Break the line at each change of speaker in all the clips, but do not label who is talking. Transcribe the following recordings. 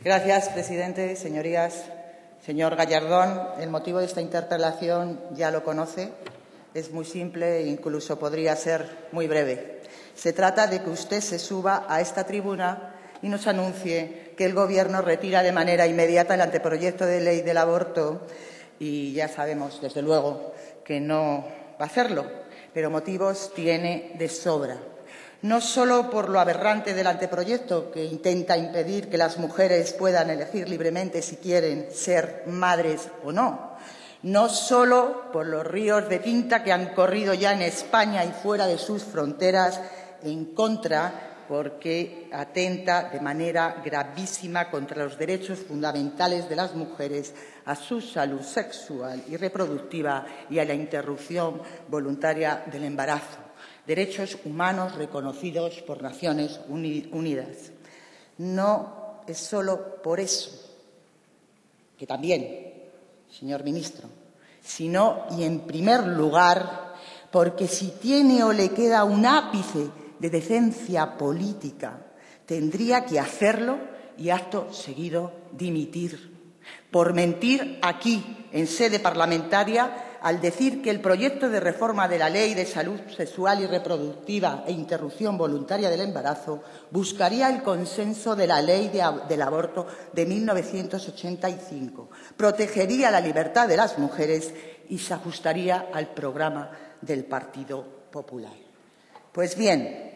Gracias, presidente. Señorías, señor Gallardón, el motivo de esta interpelación ya lo conoce. Es muy simple e incluso podría ser muy breve. Se trata de que usted se suba a esta tribuna y nos anuncie que el Gobierno retira de manera inmediata el anteproyecto de ley del aborto y ya sabemos, desde luego, que no va a hacerlo, pero motivos tiene de sobra. No solo por lo aberrante del anteproyecto, que intenta impedir que las mujeres puedan elegir libremente si quieren ser madres o no, no solo por los ríos de tinta que han corrido ya en España y fuera de sus fronteras en contra, porque atenta de manera gravísima contra los derechos fundamentales de las mujeres a su salud sexual y reproductiva y a la interrupción voluntaria del embarazo. Derechos humanos reconocidos por Naciones Unidas. No es solo por eso, que también, señor ministro, sino y en primer lugar porque si tiene o le queda un ápice de decencia política, tendría que hacerlo y acto seguido dimitir por mentir aquí, en sede parlamentaria, al decir que el proyecto de reforma de la Ley de Salud Sexual y Reproductiva e Interrupción Voluntaria del Embarazo buscaría el consenso de la Ley del Aborto de 1985, protegería la libertad de las mujeres y se ajustaría al programa del Partido Popular. Pues bien,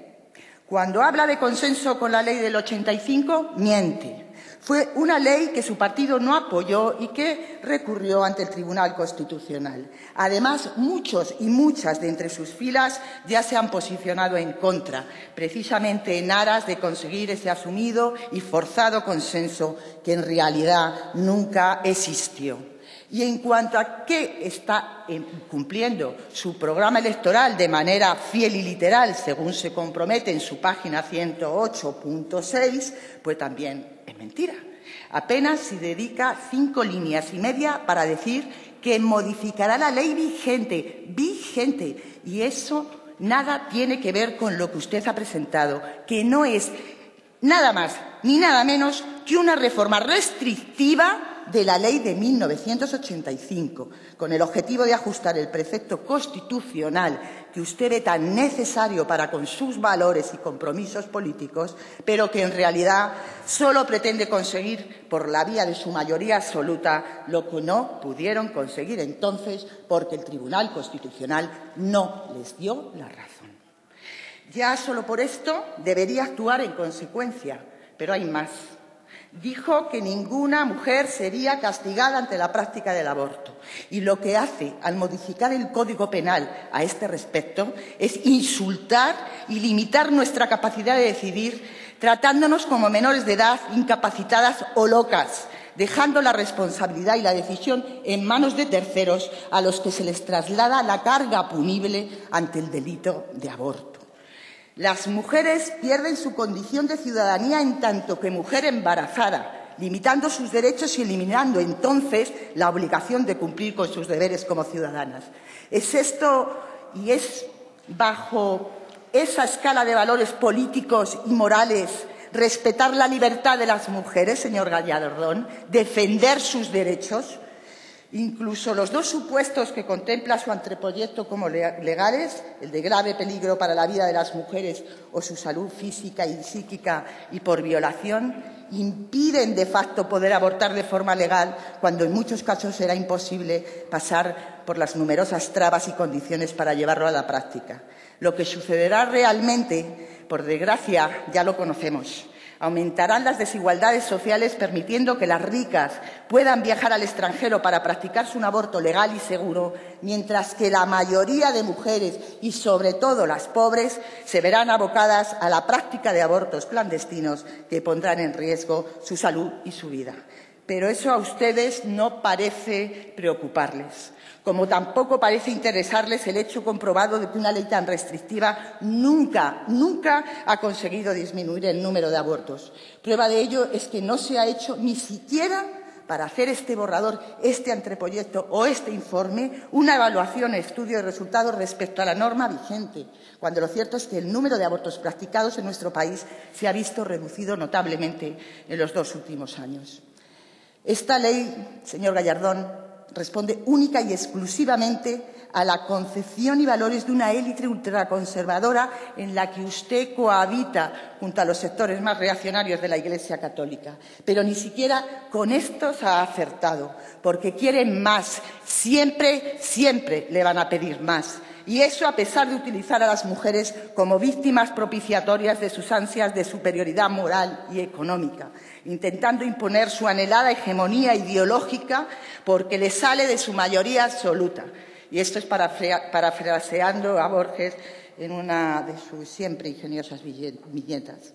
cuando habla de consenso con la Ley del 85, miente. Fue una ley que su partido no apoyó y que recurrió ante el Tribunal Constitucional. Además, muchos y muchas de entre sus filas ya se han posicionado en contra, precisamente en aras de conseguir ese asumido y forzado consenso que en realidad nunca existió. Y en cuanto a que está cumpliendo su programa electoral de manera fiel y literal, según se compromete en su página 108.6, pues también es mentira. Apenas se dedica 5 líneas y media para decir que modificará la ley vigente, y eso nada tiene que ver con lo que usted ha presentado, que no es nada más ni nada menos que una reforma restrictiva de la Ley de 1985, con el objetivo de ajustar el precepto constitucional que usted ve tan necesario para con sus valores y compromisos políticos, pero que en realidad solo pretende conseguir por la vía de su mayoría absoluta lo que no pudieron conseguir entonces porque el Tribunal Constitucional no les dio la razón. Ya solo por esto debería actuar en consecuencia, pero hay más. Dijo que ninguna mujer sería castigada ante la práctica del aborto. Y lo que hace al modificar el Código Penal a este respecto es insultar y limitar nuestra capacidad de decidir, tratándonos como menores de edad, incapacitadas o locas, dejando la responsabilidad y la decisión en manos de terceros a los que se les traslada la carga punible ante el delito de aborto. Las mujeres pierden su condición de ciudadanía en tanto que mujer embarazada, limitando sus derechos y eliminando entonces la obligación de cumplir con sus deberes como ciudadanas. ¿Es esto y es bajo esa escala de valores políticos y morales respetar la libertad de las mujeres, señor Gallardón, defender sus derechos? Incluso los 2 supuestos que contempla su anteproyecto como legales, el de grave peligro para la vida de las mujeres o su salud física y psíquica y por violación, impiden de facto poder abortar de forma legal cuando en muchos casos será imposible pasar por las numerosas trabas y condiciones para llevarlo a la práctica. Lo que sucederá realmente, por desgracia, ya lo conocemos. Aumentarán las desigualdades sociales permitiendo que las ricas puedan viajar al extranjero para practicarse un aborto legal y seguro, mientras que la mayoría de mujeres y sobre todo las pobres se verán abocadas a la práctica de abortos clandestinos que pondrán en riesgo su salud y su vida. Pero eso a ustedes no parece preocuparles, como tampoco parece interesarles el hecho comprobado de que una ley tan restrictiva nunca ha conseguido disminuir el número de abortos. Prueba de ello es que no se ha hecho ni siquiera para hacer este borrador, este anteproyecto o este informe, una evaluación, estudio de resultados respecto a la norma vigente, cuando lo cierto es que el número de abortos practicados en nuestro país se ha visto reducido notablemente en los 2 últimos años. Esta ley, señor Gallardón, responde única y exclusivamente a la concepción y valores de una élite ultraconservadora en la que usted cohabita junto a los sectores más reaccionarios de la Iglesia católica. Pero ni siquiera con estos ha acertado, porque quieren más. Siempre, siempre le van a pedir más. Y eso a pesar de utilizar a las mujeres como víctimas propiciatorias de sus ansias de superioridad moral y económica, intentando imponer su anhelada hegemonía ideológica porque le sale de su mayoría absoluta. Y esto es parafraseando a Borges en una de sus siempre ingeniosas viñetas.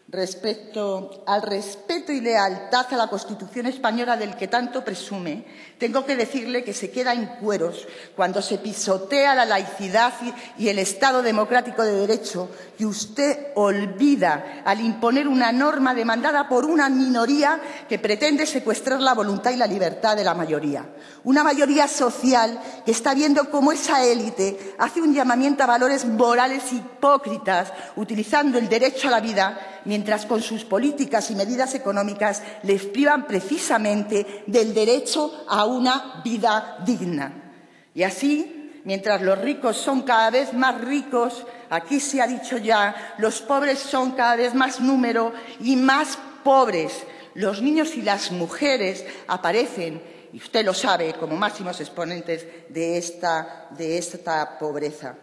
Respecto al respeto y lealtad a la Constitución española del que tanto presume, tengo que decirle que se queda en cueros cuando se pisotea la laicidad y el Estado democrático de derecho que usted olvida al imponer una norma demandada por una minoría que pretende secuestrar la voluntad y la libertad de la mayoría. Una mayoría social que está viendo cómo esa élite hace un llamamiento a valores morales hipócritas, utilizando el derecho a la vida, mientras con sus políticas y medidas económicas les privan precisamente del derecho a una vida digna. Y así, mientras los ricos son cada vez más ricos, aquí se ha dicho ya, los pobres son cada vez más número y más pobres. Los niños y las mujeres aparecen, y usted lo sabe, como máximos exponentes de esta pobreza.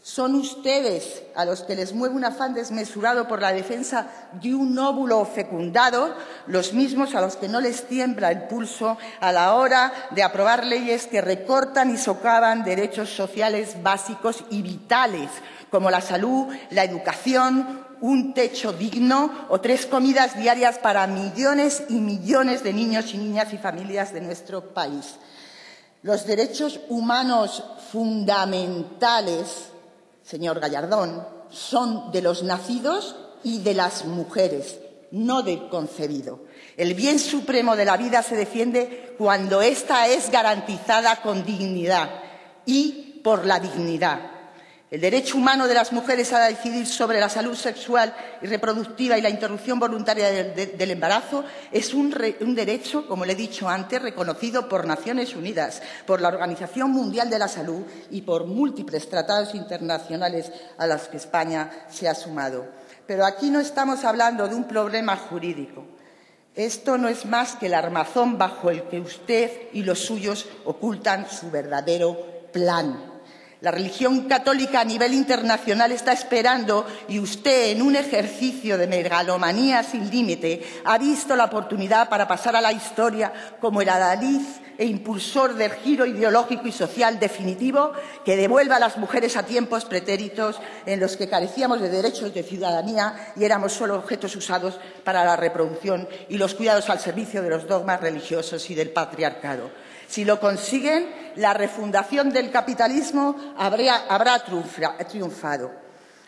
Son ustedes a los que les mueve un afán desmesurado por la defensa de un óvulo fecundado, los mismos a los que no les tiembla el pulso a la hora de aprobar leyes que recortan y socavan derechos sociales básicos y vitales, como la salud, la educación, un techo digno o 3 comidas diarias para millones y millones de niños y niñas y familias de nuestro país. Los derechos humanos fundamentales, señor Gallardón, son de los nacidos y de las mujeres, no del concebido. El bien supremo de la vida se defiende cuando ésta es garantizada con dignidad y por la dignidad. El derecho humano de las mujeres a decidir sobre la salud sexual y reproductiva y la interrupción voluntaria del embarazo es un derecho, como le he dicho antes, reconocido por Naciones Unidas, por la Organización Mundial de la Salud y por múltiples tratados internacionales a los que España se ha sumado. Pero aquí no estamos hablando de un problema jurídico. Esto no es más que el armazón bajo el que usted y los suyos ocultan su verdadero plan. La religión católica a nivel internacional está esperando y usted, en un ejercicio de megalomanía sin límite, ha visto la oportunidad para pasar a la historia como el adalid e impulsor del giro ideológico y social definitivo que devuelva a las mujeres a tiempos pretéritos en los que carecíamos de derechos de ciudadanía y éramos solo objetos usados para la reproducción y los cuidados al servicio de los dogmas religiosos y del patriarcado. Si lo consiguen, la refundación del capitalismo habrá triunfado.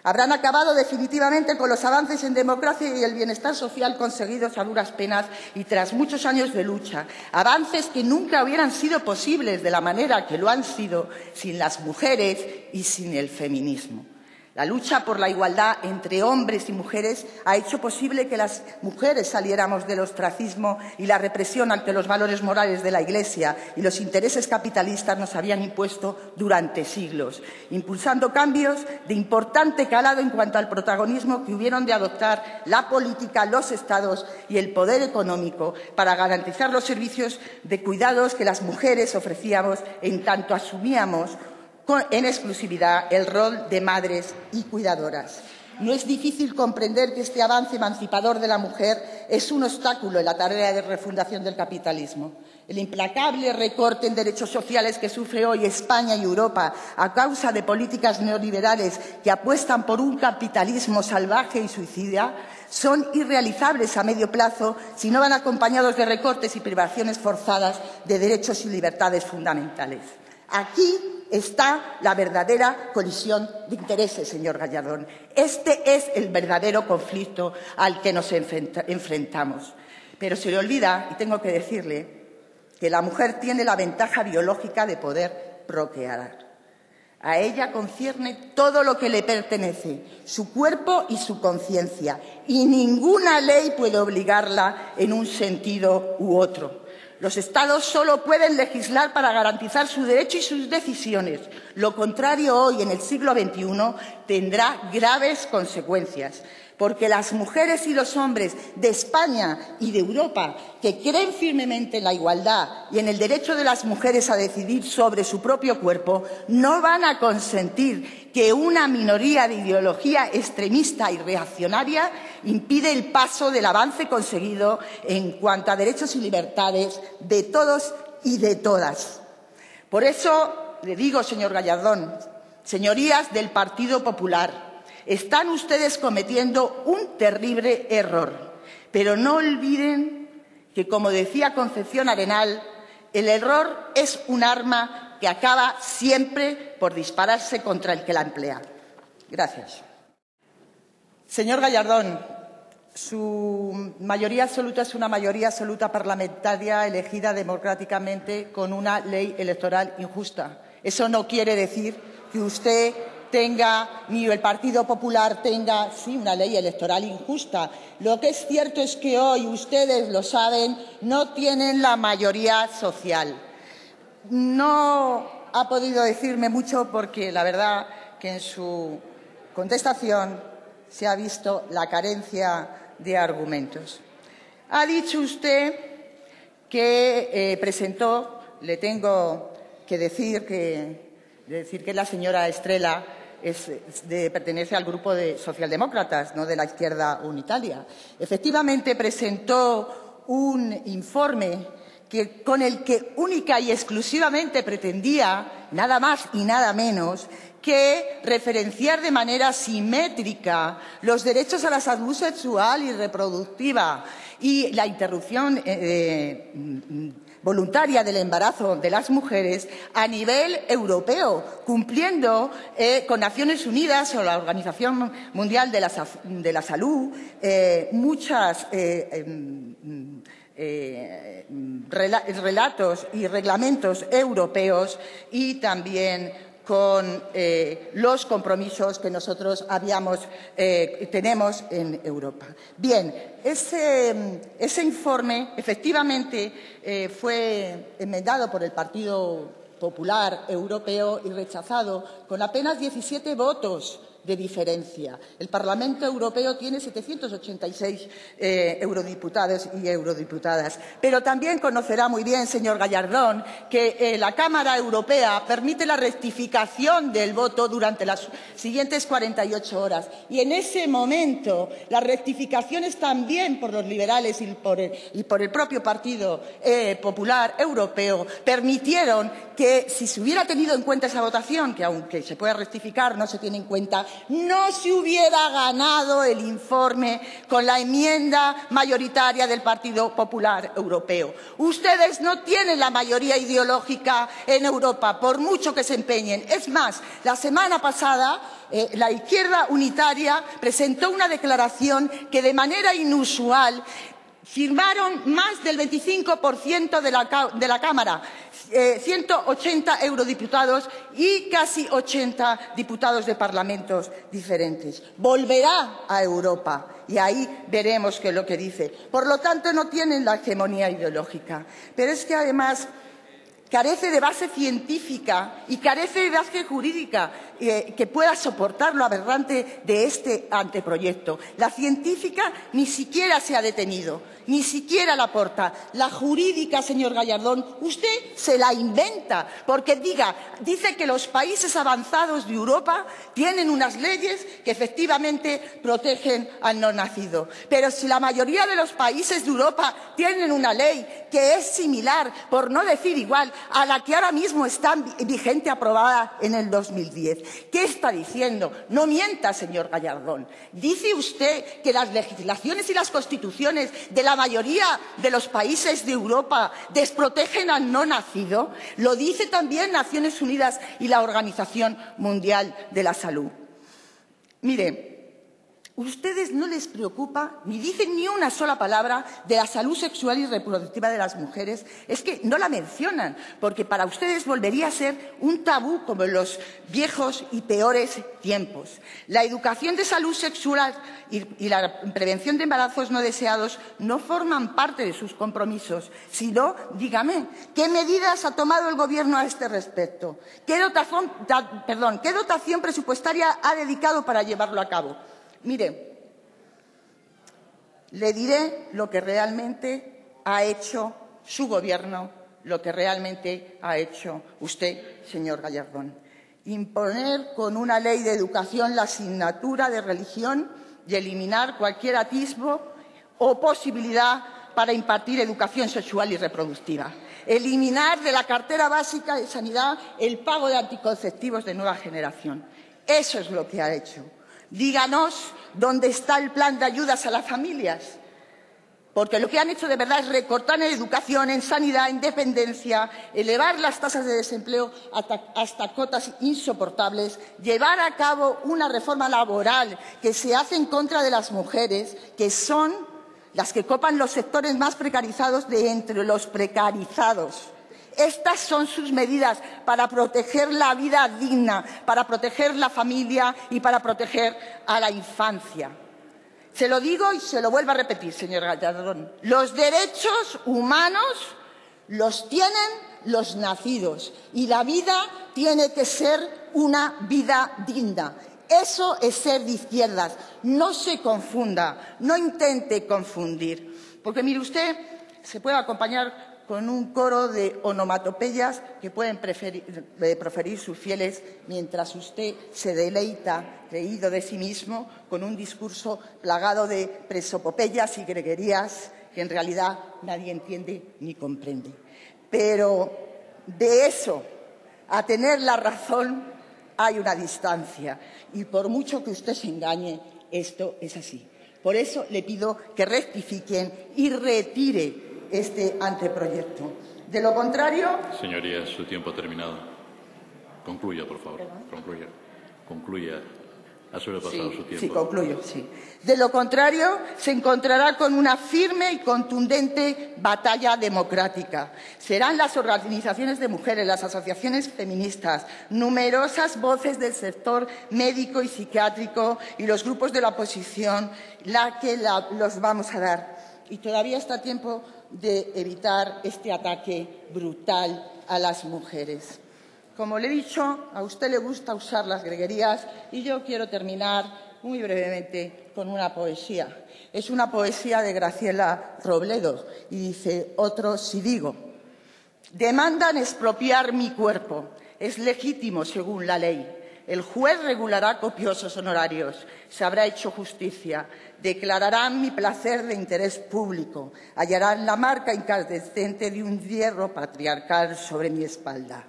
Habrán acabado definitivamente con los avances en democracia y el bienestar social conseguidos a duras penas y tras muchos años de lucha. Avances que nunca hubieran sido posibles de la manera que lo han sido sin las mujeres y sin el feminismo. La lucha por la igualdad entre hombres y mujeres ha hecho posible que las mujeres saliéramos del ostracismo y la represión ante los valores morales de la Iglesia y los intereses capitalistas nos habían impuesto durante siglos, impulsando cambios de importante calado en cuanto al protagonismo que hubieron de adoptar la política, los Estados y el poder económico para garantizar los servicios de cuidados que las mujeres ofrecíamos en tanto asumíamos en exclusividad el rol de madres y cuidadoras. No es difícil comprender que este avance emancipador de la mujer es un obstáculo en la tarea de refundación del capitalismo. El implacable recorte en derechos sociales que sufre hoy España y Europa a causa de políticas neoliberales que apuestan por un capitalismo salvaje y suicida son irrealizables a medio plazo si no van acompañados de recortes y privaciones forzadas de derechos y libertades fundamentales. Aquí está la verdadera colisión de intereses, señor Gallardón. Este es el verdadero conflicto al que nos enfrentamos. Pero se le olvida, y tengo que decirle, que la mujer tiene la ventaja biológica de poder procrear. A ella concierne todo lo que le pertenece, su cuerpo y su conciencia, y ninguna ley puede obligarla en un sentido u otro. Los Estados solo pueden legislar para garantizar su derecho y sus decisiones. Lo contrario hoy, en el siglo XXI, tendrá graves consecuencias, porque las mujeres y los hombres de España y de Europa que creen firmemente en la igualdad y en el derecho de las mujeres a decidir sobre su propio cuerpo no van a consentir que una minoría de ideología extremista y reaccionaria impide el paso del avance conseguido en cuanto a derechos y libertades de todos y de todas. Por eso le digo, señor Gallardón, señorías del Partido Popular, están ustedes cometiendo un terrible error, pero no olviden que, como decía Concepción Arenal, el error es un arma que acaba siempre por dispararse contra el que la emplea. Gracias. Señor Gallardón, su mayoría absoluta es una mayoría absoluta parlamentaria elegida democráticamente con una ley electoral injusta. Eso no quiere decir que usted tenga, ni el Partido Popular tenga, sí, una ley electoral injusta. Lo que es cierto es que hoy, ustedes lo saben, no tienen la mayoría social. No ha podido decirme mucho porque la verdad que en su contestación se ha visto la carencia de argumentos. Ha dicho usted que presentó, le tengo que decir que la señora Estrela pertenece al grupo de socialdemócratas, no de la izquierda unitaria. Efectivamente, presentó un informe con el que única y exclusivamente pretendía, nada más y nada menos, que referenciar de manera simétrica los derechos a la salud sexual y reproductiva y la interrupción voluntaria del embarazo de las mujeres a nivel europeo, cumpliendo con Naciones Unidas o la Organización Mundial de la Salud muchos relatos y reglamentos europeos y también con los compromisos que nosotros tenemos en Europa. Bien, ese informe efectivamente fue enmendado por el Partido Popular Europeo y rechazado con apenas 17 votos de diferencia. El Parlamento Europeo tiene 786 eurodiputados y eurodiputadas. Pero también conocerá muy bien, señor Gallardón, que la Cámara Europea permite la rectificación del voto durante las siguientes 48 horas. Y en ese momento, las rectificaciones también por los liberales y por el propio Partido Popular Europeo permitieron que, si se hubiera tenido en cuenta esa votación, que aunque se pueda rectificar, no se tiene en cuenta, no se hubiera ganado el informe con la enmienda mayoritaria del Partido Popular Europeo. Ustedes no tienen la mayoría ideológica en Europa, por mucho que se empeñen. Es más, la semana pasada la izquierda unitaria presentó una declaración que, de manera inusual, firmaron más del 25% de la Cámara, 180 eurodiputados y casi 80 diputados de parlamentos diferentes. Volverá a Europa y ahí veremos qué es lo que dice. Por lo tanto, no tienen la hegemonía ideológica. Pero es que, además, carece de base científica y carece de base jurídica que pueda soportar lo aberrante de este anteproyecto. La científica ni siquiera se ha detenido, ni siquiera la aporta. La jurídica, señor Gallardón, usted se la inventa, porque dice que los países avanzados de Europa tienen unas leyes que efectivamente protegen al no nacido. Pero si la mayoría de los países de Europa tienen una ley que es similar, por no decir igual, a la que ahora mismo está vigente, aprobada en el 2010. ¿Qué está diciendo? No mienta, señor Gallardón. ¿Dice usted que las legislaciones y las constituciones de la mayoría de los países de Europa desprotegen al no nacido? Lo dice también Naciones Unidas y la Organización Mundial de la Salud. Mire, Ustedes no les preocupa ni dicen ni una sola palabra de la salud sexual y reproductiva de las mujeres. Es que no la mencionan, porque para ustedes volvería a ser un tabú como en los viejos y peores tiempos. La educación de salud sexual y la prevención de embarazos no deseados no forman parte de sus compromisos. Si no, dígame, ¿qué medidas ha tomado el Gobierno a este respecto? ¿Qué dotación presupuestaria ha dedicado para llevarlo a cabo? Mire, le diré lo que realmente ha hecho su Gobierno, lo que realmente ha hecho usted, señor Gallardón. Imponer con una ley de educación la asignatura de religión y eliminar cualquier atisbo o posibilidad para impartir educación sexual y reproductiva. Eliminar de la cartera básica de sanidad el pago de anticonceptivos de nueva generación. Eso es lo que ha hecho. Díganos dónde está el plan de ayudas a las familias, porque lo que han hecho de verdad es recortar en educación, en sanidad, en dependencia, elevar las tasas de desempleo hasta cotas insoportables, llevar a cabo una reforma laboral que se hace en contra de las mujeres, que son las que copan los sectores más precarizados de entre los precarizados. Estas son sus medidas para proteger la vida digna, para proteger la familia y para proteger a la infancia. Se lo digo y se lo vuelvo a repetir, señor Gallardón. Los derechos humanos los tienen los nacidos y la vida tiene que ser una vida digna. Eso es ser de izquierdas. No se confunda, no intente confundir. Porque, mire, usted se puede acompañar con un coro de onomatopeyas que pueden proferir sus fieles mientras usted se deleita, creído de sí mismo, con un discurso plagado de presopopeyas y greguerías que en realidad nadie entiende ni comprende. Pero de eso a tener la razón hay una distancia y por mucho que usted se engañe, esto es así. Por eso le pido que rectifiquen y retire este anteproyecto. De lo contrario...
Señoría, su tiempo ha terminado. Concluya, por favor. Concluya. Concluya. Ha sobrepasado su tiempo.
Sí, concluyo, sí. De lo contrario, se encontrará con una firme y contundente batalla democrática. Serán las organizaciones de mujeres, las asociaciones feministas, numerosas voces del sector médico y psiquiátrico y los grupos de la oposición la que los vamos a dar. Y todavía está a tiempo de evitar este ataque brutal a las mujeres. Como le he dicho, a usted le gusta usar las greguerías y yo quiero terminar muy brevemente con una poesía. Es una poesía de Graciela Robledo y dice: otro si digo. Demandan expropiar mi cuerpo. Es legítimo según la ley. El juez regulará copiosos honorarios, se habrá hecho justicia, declararán mi placer de interés público, hallarán la marca incandescente de un hierro patriarcal sobre mi espalda.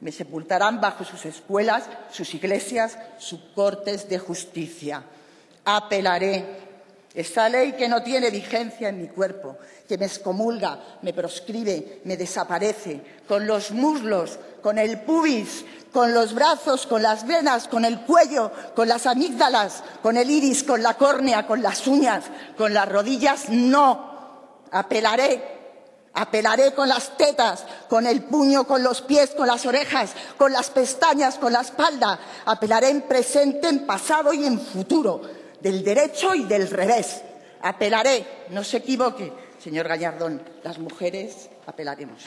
Me sepultarán bajo sus escuelas, sus iglesias, sus cortes de justicia. Apelaré. Esta ley que no tiene vigencia en mi cuerpo, que me excomulga, me proscribe, me desaparece, con los muslos, con el pubis, con los brazos, con las venas, con el cuello, con las amígdalas, con el iris, con la córnea, con las uñas, con las rodillas, no. Apelaré. Apelaré con las tetas, con el puño, con los pies, con las orejas, con las pestañas, con la espalda. Apelaré en presente, en pasado y en futuro, del derecho y del revés. Apelaré, no se equivoque, señor Gallardón, las mujeres apelaremos.